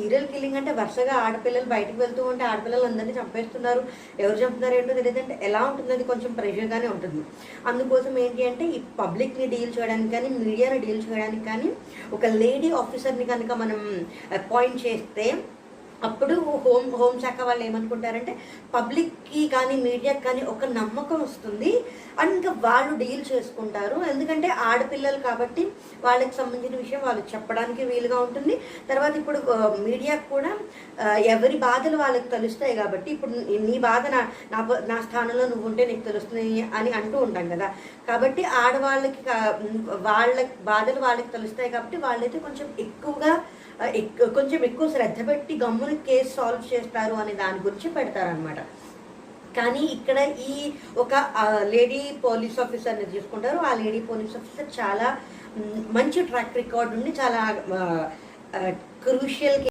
Serial killing అంటే వరుసగా ఆడపిల్లలు బయటకు వెళ్తూ ఉంటే ఆడపిల్లలు అందరినీ చంపేస్తున్నారు, ఎవరు చంపుతున్నారు ఏంటో తెలియదంటే ఎలా ఉంటుంది, అది కొంచెం ప్రెషర్గానే ఉంటుంది. అందుకోసం ఏంటి అంటే ఈ పబ్లిక్ని డీల్ చేయడానికి కానీ, మీడియాని డీల్ చేయడానికి కానీ ఒక లేడీ ఆఫీసర్ని కనుక మనం అపాయింట్ చేస్తే అప్పుడు హోంశాఖ వాళ్ళు ఏమనుకుంటారంటే పబ్లిక్కి కానీ మీడియాకి కానీ ఒక నమ్మకం వస్తుంది అండ్ ఇంకా వాళ్ళు డీల్ చేసుకుంటారు. ఎందుకంటే ఆడపిల్లలు కాబట్టి వాళ్ళకి సంబంధించిన విషయం వాళ్ళకి చెప్పడానికి వీలుగా ఉంటుంది. తర్వాత ఇప్పుడు మీడియాకు కూడా ఎవరి బాధలు వాళ్ళకి తెలుస్తాయి కాబట్టి ఇప్పుడు నీ బాధ నా స్థానంలో నువ్వు ఉంటే నీకు తెలుస్తుంది అని అంటూ ఉంటాం కదా. కాబట్టి ఆడవాళ్ళకి వాళ్ళ బాధలు వాళ్ళకి తెలుస్తాయి కాబట్టి వాళ్ళైతే కొంచెం ఎక్కువ శ్రద్ధ పెట్టి గమ్మున కేసు సాల్వ్ చేస్తారు అనే దాని గురించి పెడతారనమాట. కానీ ఇక్కడ ఈ ఒక లేడీ పోలీస్ ఆఫీసర్ని తీసుకుంటారు. ఆ లేడీ పోలీస్ ఆఫీసర్ చాలా మంచి ట్రాక్ రికార్డ్ ఉండి చాలా క్రూషియల్